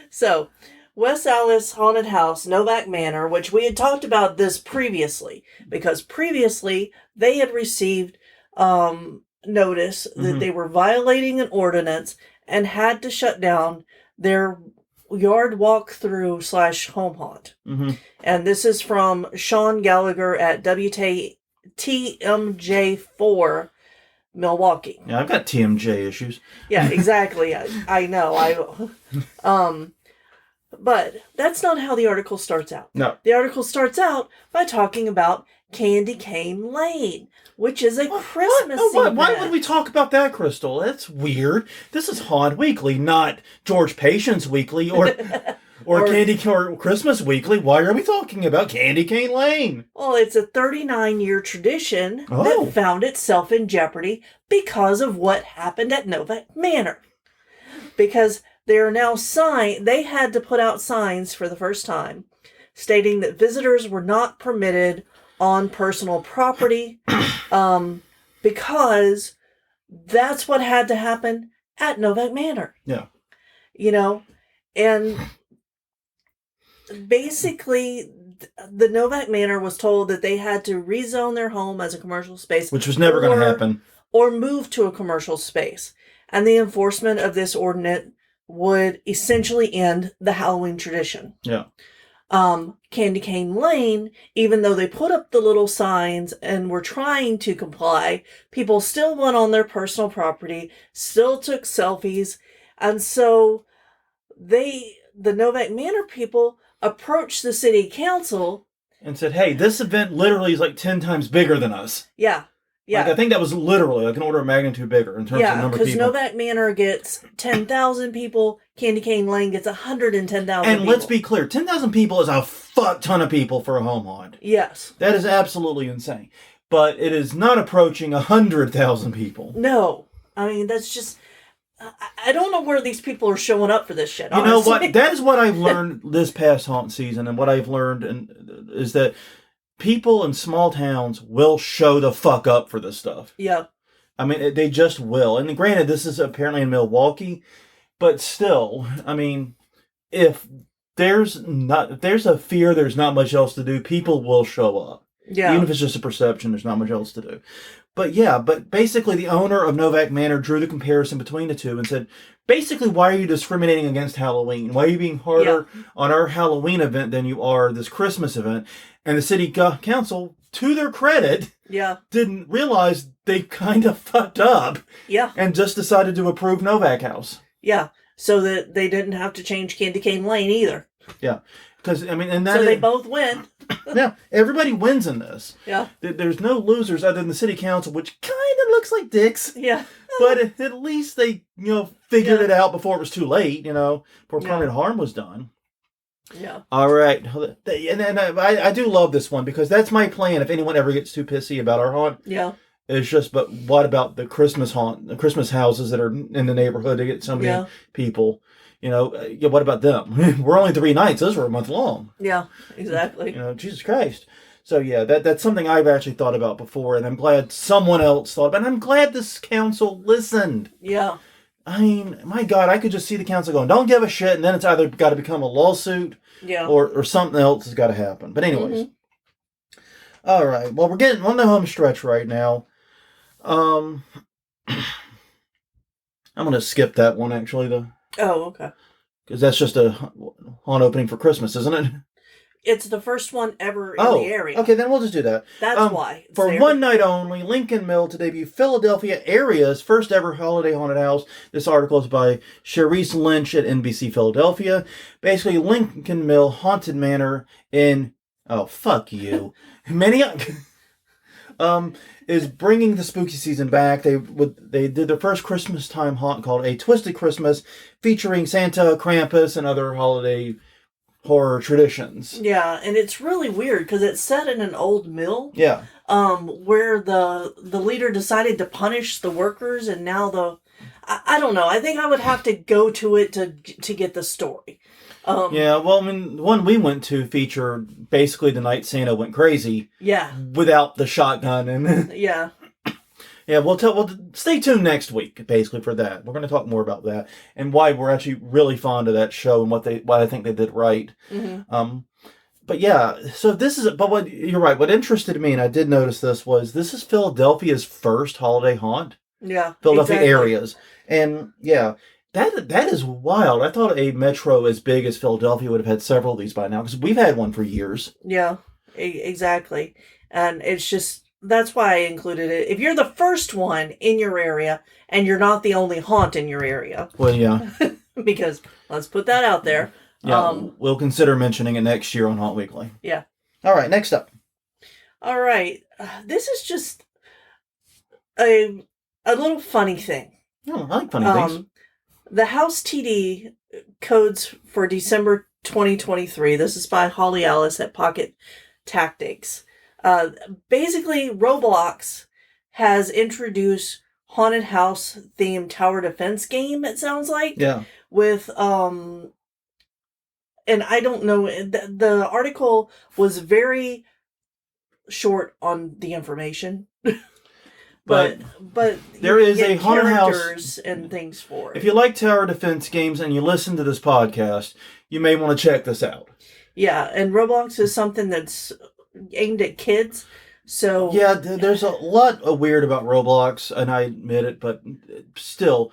So, West Allis Haunted House, Novak Manor, which we had talked about this previously, because previously they had received notice that they were violating an ordinance and had to shut down their yard walkthrough / home haunt. And this is from Sean Gallagher at WTMJ4 Milwaukee. Yeah, I've got TMJ issues. Yeah, exactly. I know. But that's not how the article starts out. No. The article starts out by talking about Candy Cane Lane, which is a Christmas event. Why would we talk about that, Crystal? That's weird. This is Haunt Weekly, not George Patience Weekly or Christmas Weekly. Why are we talking about Candy Cane Lane? Well, it's a 39-year tradition that found itself in jeopardy because of what happened at Novak Manor. Because they had to put out signs for the first time stating that visitors were not permitted on personal property because that's what had to happen at Novak Manor. Yeah. And basically the Novak Manor was told that they had to rezone their home as a commercial space. Which was never going to happen. Or move to a commercial space. And the enforcement of this ordinance would essentially end the Halloween tradition. Yeah. Candy Cane Lane, even though they put up the little signs and were trying to comply, people still went on their personal property, still took selfies, and so the Novak Manor people approached the city council and said, "Hey, this event literally is like 10 times bigger than us." Yeah. Like, I think that was literally like an order of magnitude bigger in terms of number of people. Yeah, because Novak Manor gets 10,000 people, Candy Cane Lane gets 110,000 And people. let's be clear, 10,000 people is a fuck ton of people for a home haunt. Yes. That is absolutely insane. But it is not approaching 100,000 people. No. I mean, that's just... I don't know where these people are showing up for this shit, honestly. You know what? That is what I've learned this past haunt season, and what I've learned is that people in small towns will show the fuck up for this stuff. Yeah. I mean, they just will. And granted, this is apparently in Milwaukee, but still, I mean, if there's a fear, there's not much else to do, people will show up. Yeah. Even if it's just a perception, there's not much else to do. But yeah, basically the owner of Novak Manor drew the comparison between the two and said, basically, why are you discriminating against Halloween? Why are you being harder on our Halloween event than you are this Christmas event? And the city council, to their credit, didn't realize they kind of fucked up. Yeah. And just decided to approve Novak House. Yeah. So that they didn't have to change Candy Cane Lane either. Yeah. Because, I mean, and that so they both win. Yeah. Everybody wins in this. Yeah. There's no losers other than the city council, which kind of looks like dicks. Yeah. But at least they, figured it out before it was too late, before permanent harm was done. Yeah. All right. And I do love this one because that's my plan if anyone ever gets too pissy about our haunt. Yeah. It's just, but what about the Christmas haunt, the Christmas houses that are in the neighborhood to get so many people? What about them? We're only 3 nights. Those were a month long. Yeah, exactly. Jesus Christ. So yeah, that's something I've actually thought about before, and I'm glad someone else thought about it. And I'm glad this council listened. Yeah. I mean, my God, I could just see the council going, don't give a shit, and then it's either got to become a lawsuit or something else has got to happen. But anyways. Mm-hmm. All right. Well, we're getting on the home stretch right now. I'm going to skip that one, actually, though. Oh, okay. Because that's just a haunt opening for Christmas, isn't it? It's the first one ever in the area. Okay, then we'll just do that. That's why. For one night only, Lincoln Mill to debut Philadelphia area's first ever holiday haunted house. This article is by Cherise Lynch at NBC Philadelphia. Basically, Lincoln Mill Haunted Manor in... Oh, fuck you. Is bringing the spooky season back. They did their first Christmas time haunt called A Twisted Christmas, featuring Santa, Krampus, and other holiday horror traditions. Yeah, and it's really weird because it's set in an old mill. Yeah. Where the leader decided to punish the workers, and now I don't know. I think I would have to go to it to get the story. Yeah, well, I mean, the one we went to featured basically the night Santa went crazy. Yeah. Without the shotgun and. Yeah. Yeah, we'll stay tuned next week, basically, for that. We're going to talk more about that and why we're actually really fond of that show and what I think they did right. Mm-hmm. But yeah, so this is, but what you're right. What interested me, and I did notice this is Philadelphia's first holiday haunt. Yeah, Philadelphia areas, and yeah, that is wild. I thought a metro as big as Philadelphia would have had several of these by now because we've had one for years. Yeah, exactly, and it's just. That's why I included it. If you're the first one in your area and you're not the only haunt in your area. Well, yeah. Because let's put that out there. Yeah, we'll consider mentioning it next year on Haunt Weekly. Yeah. All right, next up. All right. This is just a little funny thing. Oh, I like funny things. The House TD codes for December 2023. This is by Holly Alice at Pocket Tactics. Basically, Roblox has introduced haunted house themed tower defense game, it sounds like. Yeah. With, and I don't know, the article was very short on the information. but there is a haunted house and things for it. If you like tower defense games and you listen to this podcast, you may want to check this out. Yeah, and Roblox is something that's aimed at kids, so yeah, there's a lot of weird about Roblox, and I admit it, but still.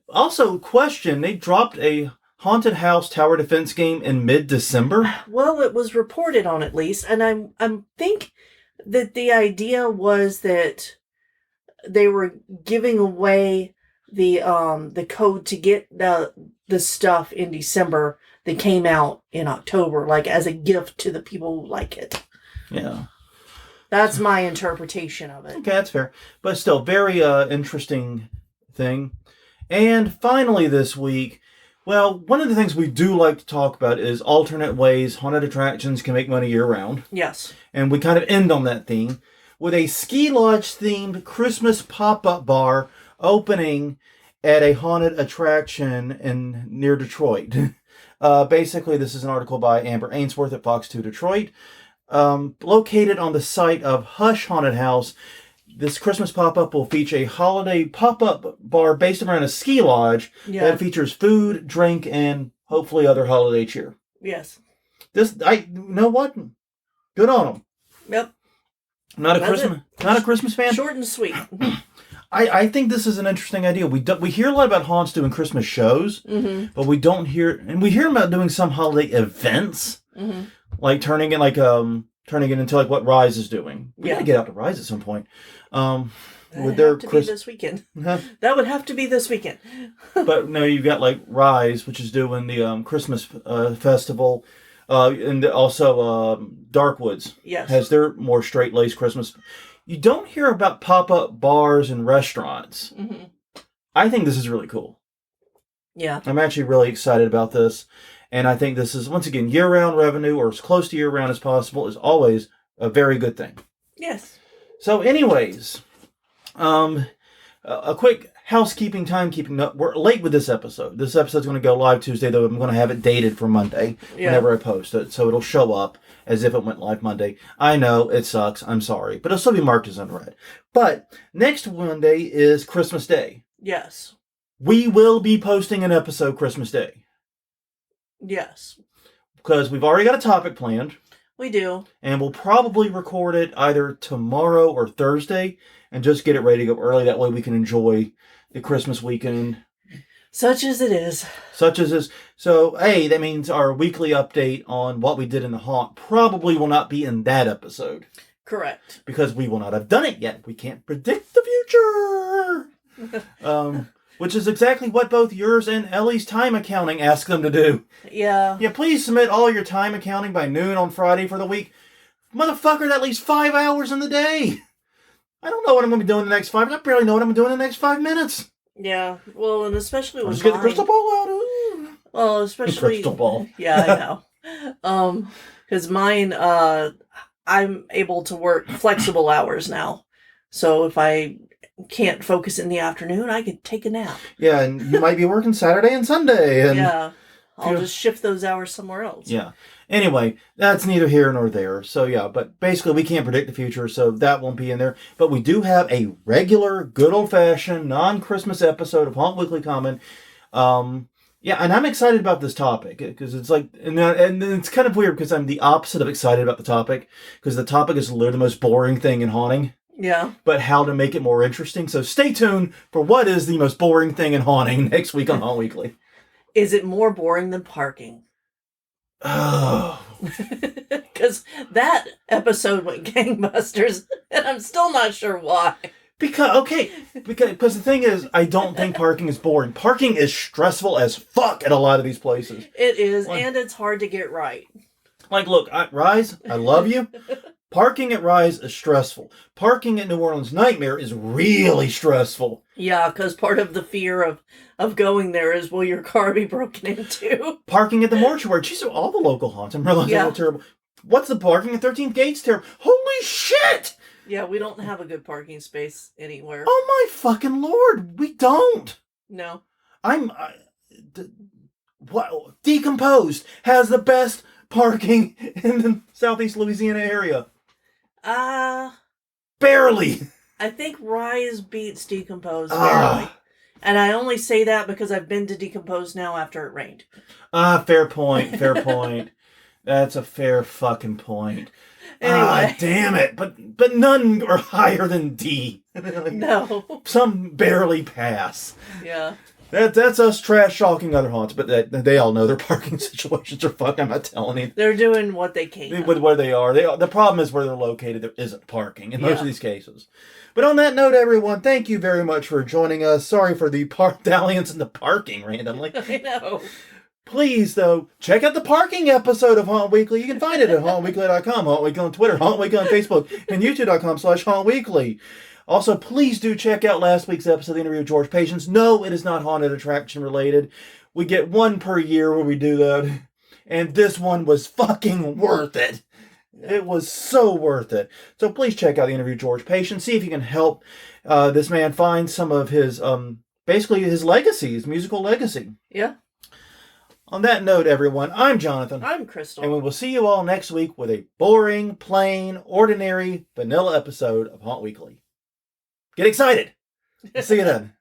Also, question: they dropped a haunted house tower defense game in mid-December. Well, it was reported on at least, and I think that the idea was that they were giving away the code to get the stuff in December that came out in October, like as a gift to the people who like it. Yeah. That's my interpretation of it. Okay, that's fair. But still, very interesting thing. And finally this week, well, one of the things we do like to talk about is alternate ways haunted attractions can make money year-round. Yes. And we kind of end on that theme with a ski lodge-themed Christmas pop-up bar opening at a haunted attraction near Detroit. Basically, this is an article by Amber Ainsworth at Fox 2 Detroit. Located on the site of Hush Haunted House, this Christmas pop-up will feature a holiday pop-up bar based around a ski lodge that features food, drink, and hopefully other holiday cheer. Yes. You know what? Good on them. Yep. Not a Christmas fan. Short and sweet. I think this is an interesting idea. We hear a lot about haunts doing Christmas shows, but we don't hear, and we hear about doing some holiday events, like turning it into like what Rise is doing. We gotta get out to Rise at some point. With their be this weekend. That would have to be this weekend. But no, you've got like Rise, which is doing the Christmas festival, and also Darkwoods has their more straight-laced Christmas. You don't hear about pop-up bars and restaurants. I think this is really cool. Yeah. I'm actually really excited about this. And I think this is, once again, year-round revenue, or as close to year-round as possible, is always a very good thing. Yes. So anyways, a quick housekeeping, timekeeping note. We're late with this episode. This episode's going to go live Tuesday, though I'm going to have it dated for Monday whenever I post it. So it'll show up as if it went live Monday. I know, it sucks. I'm sorry. But it'll still be marked as unread. But next Monday is Christmas Day. Yes. We will be posting an episode Christmas Day. Yes. Because we've already got a topic planned. We do. And we'll probably record it either tomorrow or Thursday and just get it ready to go early. That way we can enjoy the Christmas weekend. Such as it is. Such as is. So, hey, that means our weekly update on what we did in the haunt probably will not be in that episode. Correct. Because we will not have done it yet. We can't predict the future. Which is exactly what both yours and Ellie's time accounting ask them to do. Yeah. Yeah, please submit all your time accounting by noon on Friday for the week. Motherfucker, that leaves 5 hours in the day. I don't know what I'm going to be doing in the next 5 minutes. I barely know what I'm doing in the next 5 minutes. Yeah, well, and especially with Just get the crystal ball out. Ooh. Well, especially... Crystal ball. Yeah, I know. Because mine, I'm able to work flexible hours now. So if I can't focus in the afternoon, I could take a nap. Yeah, and you might be working Saturday and Sunday. And yeah, I'll just shift those hours somewhere else. Yeah. Anyway, that's neither here nor there. So yeah, but basically we can't predict the future, so that won't be in there. But we do have a regular, good old-fashioned, non-Christmas episode of Haunt Weekly Comment. Yeah, and I'm excited about this topic because it's like, and it's kind of weird because I'm the opposite of excited about the topic because the topic is literally the most boring thing in haunting. Yeah. But how to make it more interesting. So stay tuned for what is the most boring thing in haunting next week on Haunt Weekly. Is it more boring than parking? Oh. Because that episode went gangbusters, and I'm still not sure why. Because the thing is, I don't think parking is boring. Parking is stressful as fuck at a lot of these places. It is, and it's hard to get right. Like, look, Rise, I love you. Parking at Rise is stressful. Parking at New Orleans Nightmare is really stressful. Yeah, because part of the fear of going there is, will your car be broken into? Parking at the mortuary. Geez, all the local haunts. I'm realizing how terrible. What's the parking at 13th Gate's terrible? Holy shit! Yeah, we don't have a good parking space anywhere. Oh my fucking lord, we don't. No. Decomposed has the best parking in the Southeast Louisiana area. Barely. I think Rise beats Decomposed barely. And I only say that because I've been to Decomposed now after it rained. Fair point. That's a fair fucking point. Anyway. Damn it. But none are higher than D. No. Some barely pass. Yeah. That's us trash talking other haunts, but they all know their parking situations are fucked. I'm not telling you. They're doing what they can. With where they are. The problem is where they're located, there isn't parking in most of these cases. But on that note, everyone, thank you very much for joining us. Sorry for the dalliance and the parking randomly. I know. Please, though, check out the parking episode of Haunt Weekly. You can find it at hauntweekly.com, Haunt Weekly on Twitter, Haunt Weekly on Facebook, and youtube.com/hauntweekly. Also, please do check out last week's episode of the interview with George Patience. No, it is not haunted attraction related. We get one per year where we do that. And this one was fucking worth it. It was so worth it. So please check out the interview with George Patience. See if you can help this man find some of his, basically his legacy, his musical legacy. Yeah. On that note, everyone, I'm Jonathan. I'm Crystal. And we will see you all next week with a boring, plain, ordinary, vanilla episode of Haunt Weekly. Get excited! See you then.